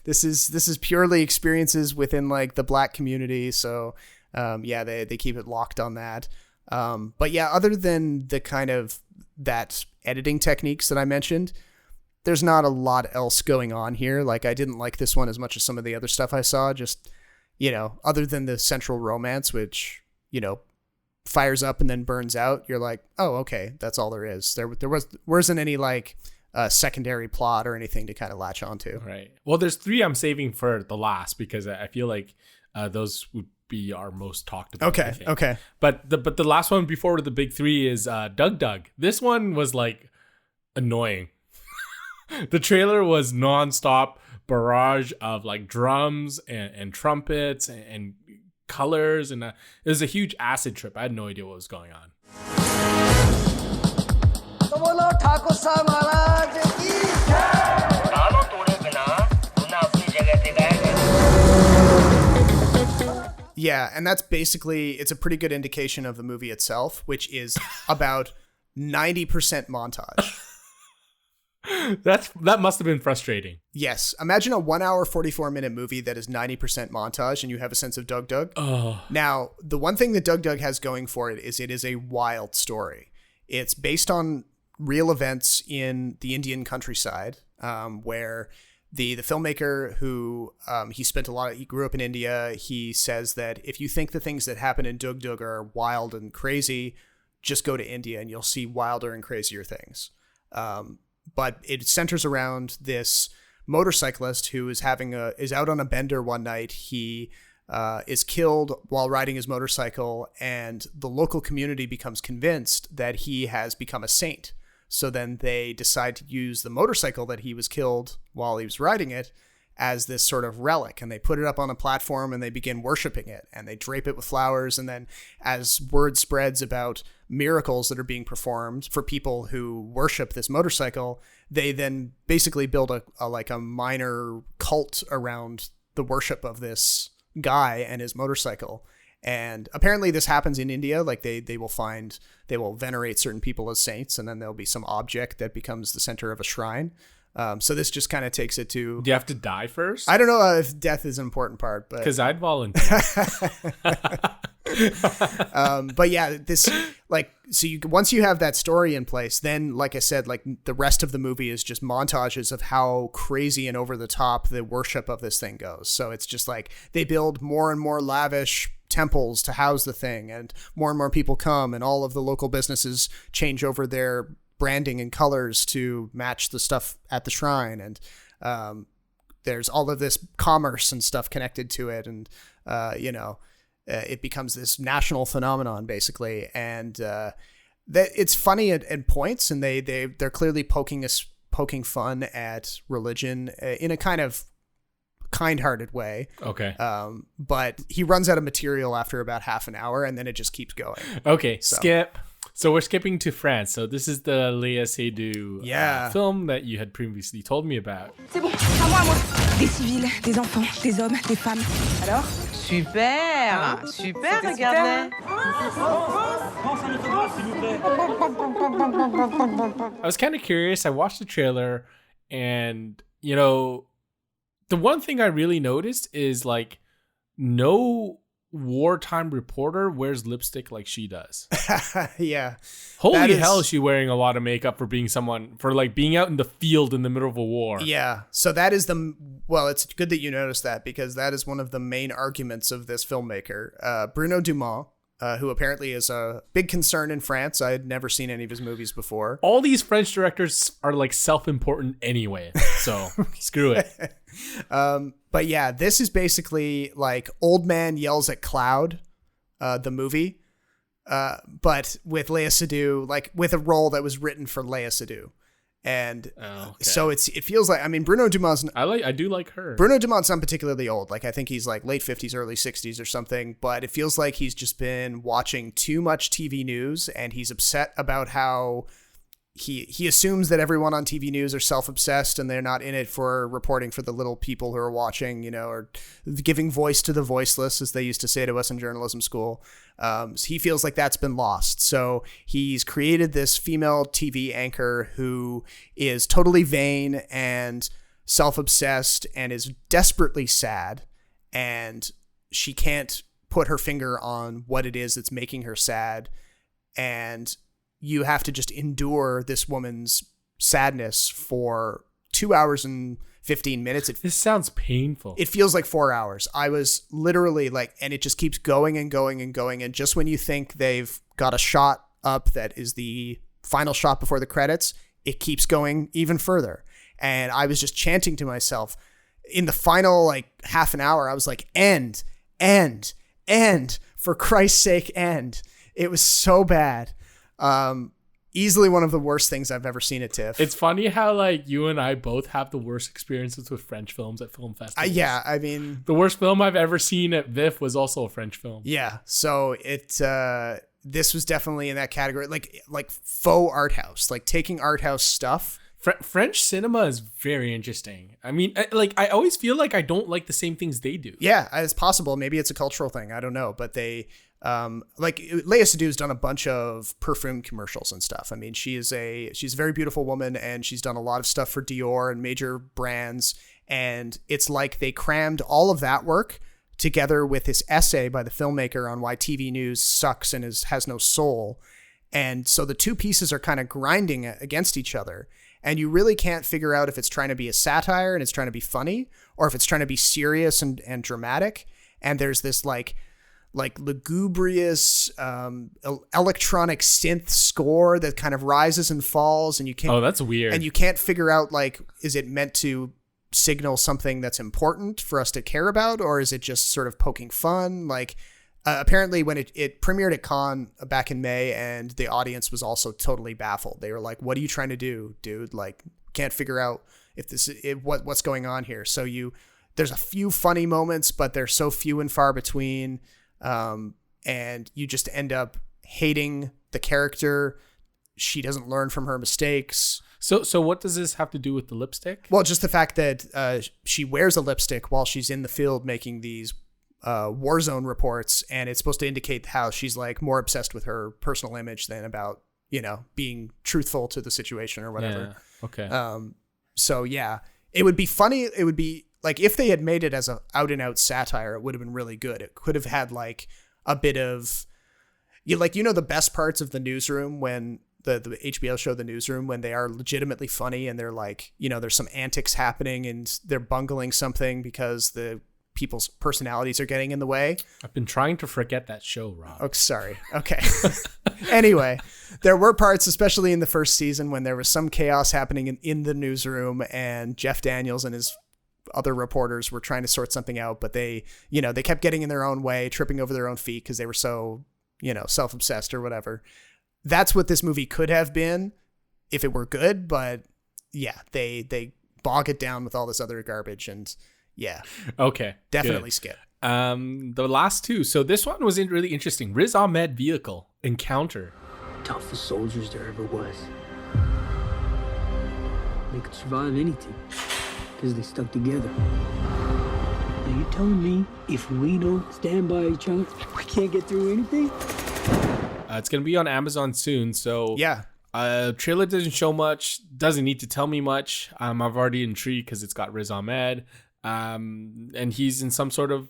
This is purely experiences within like the Black community. So they keep it locked on that. But yeah, other than the kind of that editing techniques that I mentioned, there's not a lot else going on here. Like I didn't like this one as much as some of the other stuff I saw, just, other than the central romance, which, fires up and then burns out. You're like, oh, okay. That's all there is. There wasn't any like secondary plot or anything to kind of latch onto. Right. Well, there's 3 I'm saving for the last because I feel like those would be our most talked about. Okay. But the last one before the big 3 is Doug. This one was like annoying. The trailer was nonstop barrage of like drums and trumpets and colors, and it was a huge acid trip. I had no idea what was going on. Yeah, and that's basically, it's a pretty good indication of the movie itself, which is about 90% montage. That must have been frustrating. Yes. Imagine a 1 hour, 44-minute movie that is 90% montage and you have a sense of Doug. Oh. Now, the one thing that Doug has going for it is a wild story. It's based on real events in the Indian countryside, where the filmmaker who he grew up in India. He says that if you think the things that happen in Doug are wild and crazy, just go to India and you'll see wilder and crazier things. But it centers around this motorcyclist who is out on a bender one night. He is killed while riding his motorcycle, and the local community becomes convinced that he has become a saint. So then they decide to use the motorcycle that he was killed while he was riding it as this sort of relic, and they put it up on a platform and they begin worshiping it, and they drape it with flowers. And then as word spreads about miracles that are being performed for people who worship this motorcycle, they then basically build a minor cult around the worship of this guy and his motorcycle. And apparently this happens in India. Like they will venerate certain people as saints, and then there'll be some object that becomes the center of a shrine. So this just kind of takes it to... Do you have to die first? I don't know if death is an important part, but... Because I'd volunteer. But yeah, this once you have that story in place, then like I said, like the rest of the movie is just montages of how crazy and over the top the worship of this thing goes. So it's just like they build more and more lavish temples to house the thing, and more people come, and all of the local businesses change over their branding and colors to match the stuff at the shrine, and there's all of this commerce and stuff connected to it, and it becomes this national phenomenon basically. And that it's funny at points, and they're clearly poking fun at religion in a kind of kind-hearted way. Okay. But he runs out of material after about half an hour, and then it just keeps going. Okay. So. Skip. So we're skipping to France. So this is the Léa Seydoux film that you had previously told me about. C'est bon, à moi. Des civils, des enfants, des hommes, des femmes. Alors? Super, super, regardez. I was kind of curious. I watched the trailer, and you know, the one thing I really noticed is like no wartime reporter wears lipstick like she does. Yeah. Holy hell, is she wearing a lot of makeup for being being out in the field in the middle of a war. Yeah. So that is it's good that you noticed that, because that is one of the main arguments of this filmmaker, Bruno Dumont, who apparently is a big concern in France. I had never seen any of his movies before. All these French directors are like self-important anyway, so screw it. But yeah, this is basically like Old Man Yells at Cloud, the movie, but with Léa Seydoux, like with a role that was written for Léa Seydoux. And so it feels like, I mean, Bruno Dumont's... I do like her. Bruno Dumont's not particularly old. Like, I think he's like late 50s, early 60s or something, but it feels like he's just been watching too much TV news, and he's upset about how he assumes that everyone on TV news are self-obsessed and they're not in it for reporting for the little people who are watching, you know, or giving voice to the voiceless, as they used to say to us in journalism school. So he feels like that's been lost. So he's created this female TV anchor who is totally vain and self-obsessed and is desperately sad. And she can't put her finger on what it is that's making her sad. And you have to just endure this woman's sadness for 2 hours and 15 minutes. This sounds painful. It feels like 4 hours. I was literally like, and it just keeps going and going and going. And just when you think they've got a shot up that is the final shot before the credits, it keeps going even further. And I was just chanting to myself in the final like half an hour. I was like, end, for Christ's sake, end. It was so bad. Easily one of the worst things I've ever seen at TIFF. It's funny how like you and I both have the worst experiences with French films at film festivals. Yeah, I mean, the worst film I've ever seen at VIF was also a French film. Yeah, so this was definitely in that category, like faux art house, like taking art house stuff. French cinema is very interesting. I mean, I always feel like I don't like the same things they do. Yeah, it's possible. Maybe it's a cultural thing. I don't know, but they. Like Léa Seydoux's done a bunch of perfume commercials and stuff. I mean, she's a very beautiful woman, and she's done a lot of stuff for Dior and major brands. And it's like they crammed all of that work together with this essay by the filmmaker on why TV news sucks and has no soul. And so the two pieces are kind of grinding against each other. And you really can't figure out if it's trying to be a satire and it's trying to be funny, or if it's trying to be serious and dramatic. And there's this like lugubrious electronic synth score that kind of rises and falls, and you can't. Oh, that's weird. And you can't figure out, like, is it meant to signal something that's important for us to care about, or is it just sort of poking fun? Like, apparently when it premiered at Cannes back in May, and the audience was also totally baffled. They were like, "What are you trying to do, dude? Like, can't figure out what's going on here." So there's a few funny moments, but they're so few and far between. And you just end up hating the character. She doesn't learn from her mistakes. So what does this have to do with the lipstick? Well, just the fact that she wears a lipstick while she's in the field making these war zone reports, and it's supposed to indicate how she's like more obsessed with her personal image than about, you know, being truthful to the situation or whatever. Yeah. Okay. So yeah, it would be funny. It would be like if they had made it as a out and out satire, it would have been really good. It could have had like a bit of, you know, the best parts of The Newsroom, when the HBO show The Newsroom, when they are legitimately funny and they're like, you know, there's some antics happening and they're bungling something because the people's personalities are getting in the way. I've been trying to forget that show, Rob. Oh, sorry. Okay. Anyway, there were parts, especially in the first season, when there was some chaos happening in the newsroom, and Jeff Daniels and his other reporters were trying to sort something out, but they kept getting in their own way, tripping over their own feet because they were so, you know, self-obsessed or whatever. That's what this movie could have been if it were good, but yeah, they bog it down with all this other garbage, and yeah. Okay. Definitely good. skip. The last two. So this one was really interesting. Riz Ahmed Vehicle Encounter. toughest soldiers there ever was. They could survive anything because they stuck together. Now you telling me if we don't stand by each other, we can't get through anything? It's going to be on Amazon soon, so yeah. Trailer doesn't show much, doesn't need to tell me much. I've already intrigued because it's got Riz Ahmed, and he's in some sort of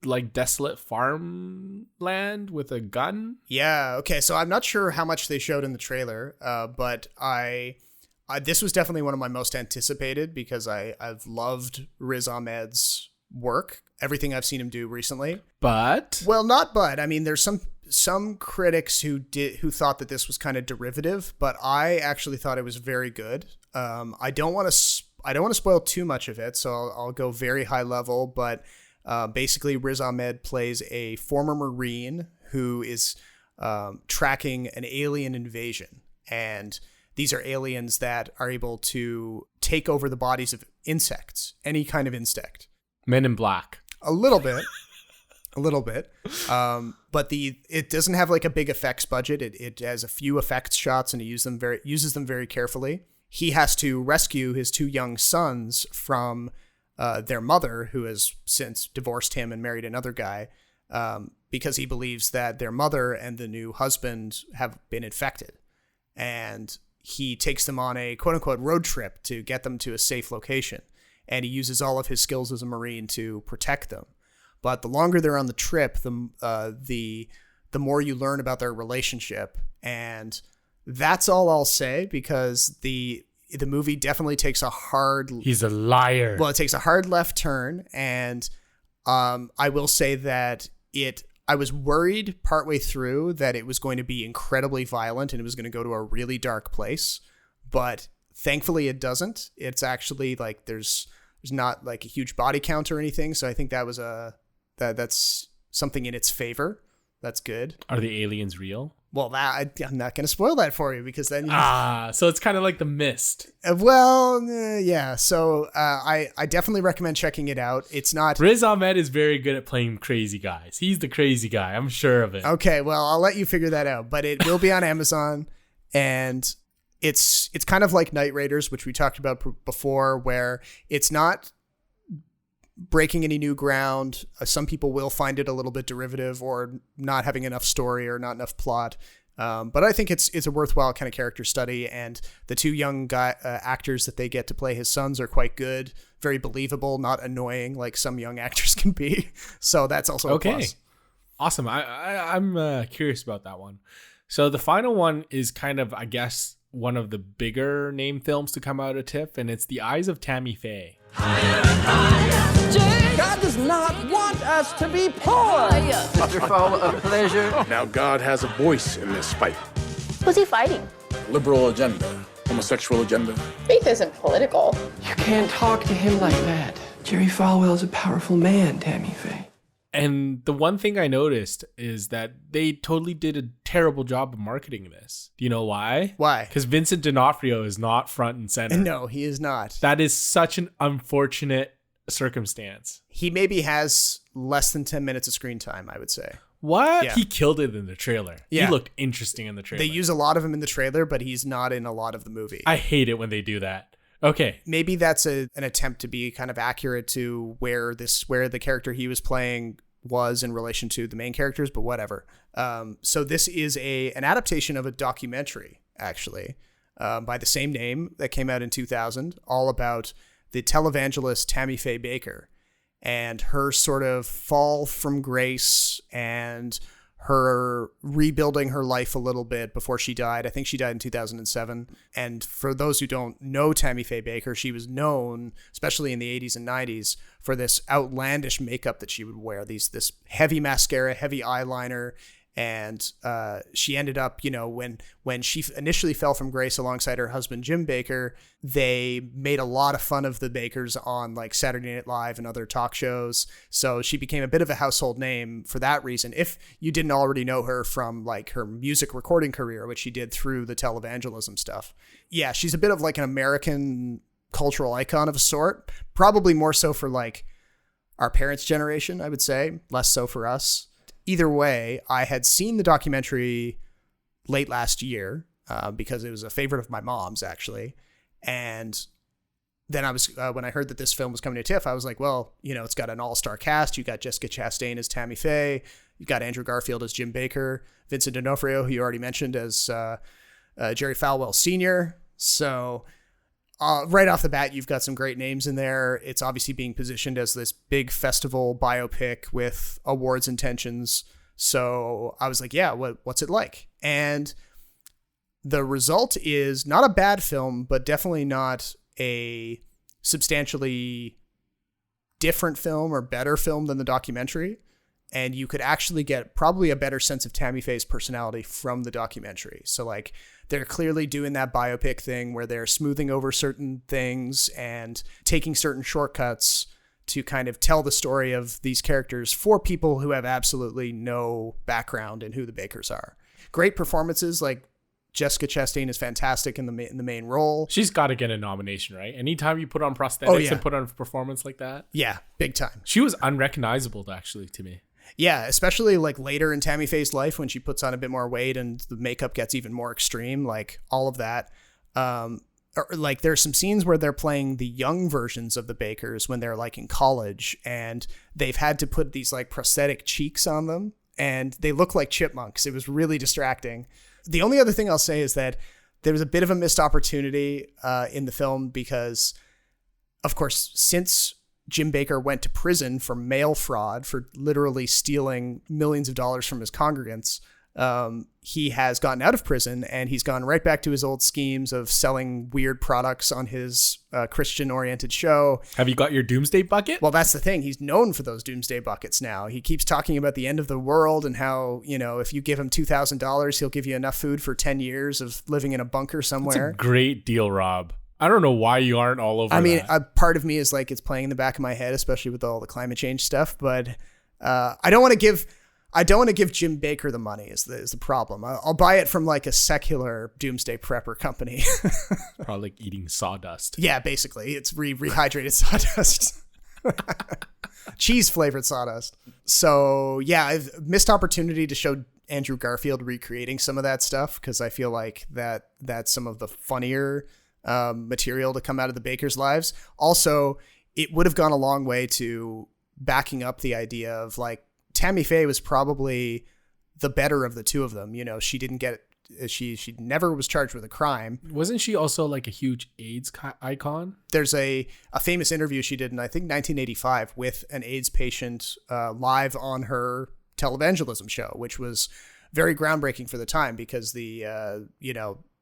like desolate farmland with a gun. Yeah, okay, so I'm not sure how much they showed in the trailer, but this was definitely one of my most anticipated because I've loved Riz Ahmed's work, everything I've seen him do recently. I mean, there's some critics who thought that this was kind of derivative, but I actually thought it was very good. I don't want to spoil too much of it, so I'll go very high level, but basically Riz Ahmed plays a former Marine who is tracking an alien invasion, and these are aliens that are able to take over the bodies of insects, any kind of insect. Men in Black. A little bit. But it doesn't have like a big effects budget. It has a few effects shots and it uses them very carefully. He has to rescue his 2 young sons from their mother, who has since divorced him and married another guy, because he believes that their mother and the new husband have been infected. And he takes them on a quote unquote road trip to get them to a safe location. And he uses all of his skills as a Marine to protect them. But the longer they're on the trip, the more you learn about their relationship. And that's all I'll say, because the movie definitely takes a hard... He's a liar. Well, it takes a hard left turn. And I will say that I was worried partway through that it was going to be incredibly violent and it was going to go to a really dark place. But thankfully it doesn't. It's actually like there's not like a huge body count or anything. So I think that was that's something in its favor. That's good. Are the aliens real? Well, I'm not going to spoil that for you because then... so it's kind of like The Mist. Yeah. So I definitely recommend checking it out. It's not... Riz Ahmed is very good at playing crazy guys. He's the crazy guy. I'm sure of it. Okay, well, I'll let you figure that out. But it will be on Amazon. And it's kind of like Night Raiders, which we talked about before, where it's not breaking any new ground. Some people will find it a little bit derivative or not having enough story or not enough plot. But I think it's a worthwhile kind of character study. And the 2 young actors that they get to play his sons are quite good, very believable, not annoying like some young actors can be. So that's also a plus. Awesome. I'm curious about that one. So the final one is kind of, I guess, one of the bigger name films to come out of TIFF, and it's The Eyes of Tammy Faye. God does not want us to be poor. Waterfall of pleasure. Now God has a voice in this fight. Who's he fighting? Liberal agenda, homosexual agenda. Faith isn't political. You can't talk to him like that. Jerry Falwell's a powerful man, Tammy Faye. And the one thing I noticed is that they totally did a terrible job of marketing this. Do you know why? Why? Because Vincent D'Onofrio is not front and center. No, he is not. That is such an unfortunate circumstance. He maybe has less than 10 minutes of screen time, I would say. What? Yeah. He killed it in the trailer. Yeah. He looked interesting in the trailer. They use a lot of him in the trailer, but he's not in a lot of the movie. I hate it when they do that. Okay. Maybe that's an attempt to be kind of accurate to where the character he was playing was in relation to the main characters, but whatever. So this is an adaptation of a documentary, actually, by the same name that came out in 2000, all about the televangelist Tammy Faye Baker and her sort of fall from grace and her rebuilding her life a little bit before she died. I think she died in 2007. And for those who don't know Tammy Faye Baker, she was known, especially in the 80s and 90s, for this outlandish makeup that she would wear, this heavy mascara, heavy eyeliner. And she ended up, when she initially fell from grace alongside her husband, Jim Baker, they made a lot of fun of the Bakers on like Saturday Night Live and other talk shows. So she became a bit of a household name for that reason. If you didn't already know her from like her music recording career, which she did through the televangelism stuff. Yeah, she's a bit of like an American cultural icon of a sort, probably more so for like our parents' generation, I would say, less so for us. Either way, I had seen the documentary late last year because it was a favorite of my mom's, actually. And then I was when I heard that this film was coming to TIFF, I was like, well, you know, it's got an all-star cast. You got Jessica Chastain as Tammy Faye. You got Andrew Garfield as Jim Baker. Vincent D'Onofrio, who you already mentioned, as Jerry Falwell Sr. So right off the bat, you've got some great names in there. It's obviously being positioned as this big festival biopic with awards intentions. So I was like, yeah, what's it like? And the result is not a bad film, but definitely not a substantially different film or better film than the documentary. And you could actually get probably a better sense of Tammy Faye's personality from the documentary. So like they're clearly doing that biopic thing where they're smoothing over certain things and taking certain shortcuts to kind of tell the story of these characters for people who have absolutely no background in who the Bakers are. Great performances, like Jessica Chastain is fantastic in the main role. She's got to get a nomination, right? Anytime you put on prosthetics and put on a performance like that. Yeah, big time. She was unrecognizable, actually, to me. Yeah, especially like later in Tammy Faye's life when she puts on a bit more weight and the makeup gets even more extreme, like all of that. Like there's some scenes where they're playing the young versions of the Bakers when they're like in college, and they've had to put these like prosthetic cheeks on them and they look like chipmunks. It was really distracting. The only other thing I'll say is that there was a bit of a missed opportunity in the film because, of course, since Jim Baker went to prison for mail fraud, for literally stealing millions of dollars from his congregants, he has gotten out of prison and he's gone right back to his old schemes of selling weird products on his Christian-oriented show. Have you got your doomsday bucket? Well, that's the thing. He's known for those doomsday buckets now. He keeps talking about the end of the world and how, you know, if you give him $2,000, he'll give you enough food for 10 years of living in a bunker somewhere. That's a great deal, Rob. I don't know why you aren't all over that. A part of me is like, it's playing in the back of my head, especially with all the climate change stuff. But I don't want to give Jim Baker the money is the problem. I'll buy it from like a secular doomsday prepper company. Probably like eating sawdust. Yeah, basically. It's rehydrated sawdust. Cheese flavored sawdust. So yeah, I've missed opportunity to show Andrew Garfield recreating some of that stuff because I feel like that's some of the funnier material to come out of the Bakers' lives. Also, it would have gone a long way to backing up the idea of like Tammy Faye was probably the better of the two of them. You know, she never was charged with a crime. Wasn't she also like a huge AIDS icon? There's a famous interview she did in, I think, 1985 with an AIDS patient live on her televangelism show, which was very groundbreaking for the time because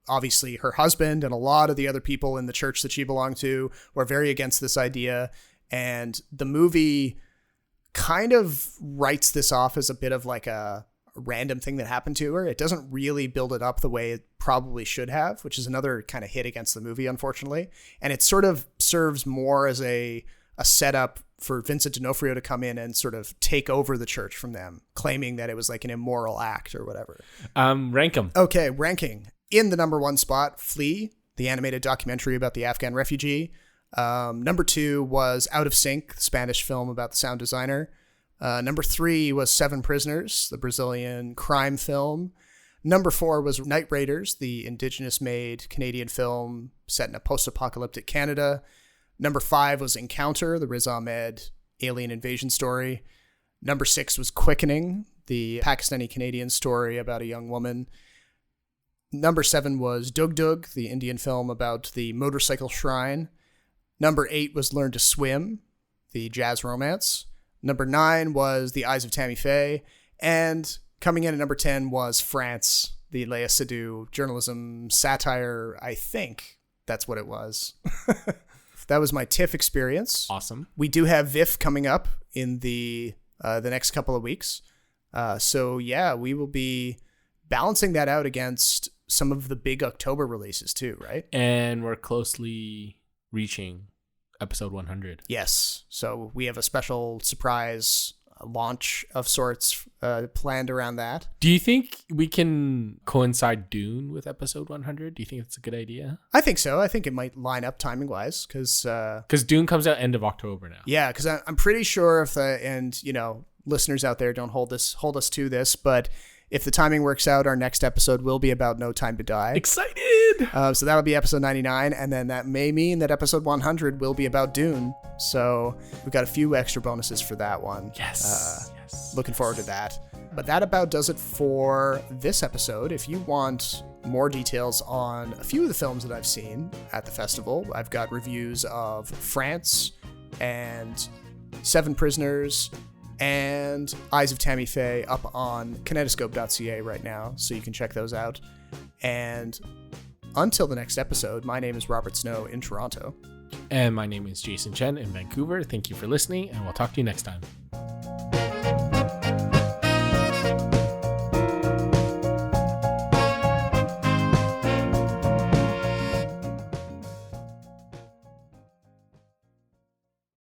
obviously her husband and a lot of the other people in the church that she belonged to were very against this idea. And the movie kind of writes this off as a bit of like a random thing that happened to her. It doesn't really build it up the way it probably should have, which is another kind of hit against the movie, unfortunately. And it sort of serves more as a setup for Vincent D'Onofrio to come in and sort of take over the church from them, claiming that it was like an immoral act or whatever. Rank them. Okay, ranking. In the number 1 spot, Flee, the animated documentary about the Afghan refugee. Number 2 was Out of Sync, the Spanish film about the sound designer. Number 3 was Seven Prisoners, the Brazilian crime film. Number 4 was Night Raiders, the indigenous-made Canadian film set in a post-apocalyptic Canada. Number 5 was Encounter, the Riz Ahmed alien invasion story. Number 6 was Quickening, the Pakistani-Canadian story about a young woman. Number 7 was Dug Dug, the Indian film about the motorcycle shrine. Number 8 was Learn to Swim, the jazz romance. Number 9 was The Eyes of Tammy Faye. And coming in at number 10 was France, the Léa Seydoux journalism satire. I think that's what it was. That was my TIFF experience. Awesome. We do have VIFF coming up in the next couple of weeks. So yeah, we will be balancing that out against some of the big October releases too, right? And we're closely reaching episode 100. Yes. So we have a special surprise launch of sorts planned around that. Do you think we can coincide Dune with episode 100? Do you think it's a good idea? I think so. I think it might line up timing wise because Dune comes out end of October now. Yeah, because I'm pretty sure if listeners out there don't hold us to this, but If the timing works out, our next episode will be about No Time to Die. Excited! So that'll be episode 99, and then that may mean that episode 100 will be about Dune. So we've got a few extra bonuses for that one. Yes. Looking forward to that. But that about does it for this episode. If you want more details on a few of the films that I've seen at the festival, I've got reviews of France and Seven Prisoners and Eyes of Tammy Faye up on kinetoscope.ca right now, so you can check those out. And until the next episode, my name is Robert Snow in Toronto. And my name is Jason Chen in Vancouver. Thank you for listening, and we'll talk to you next time.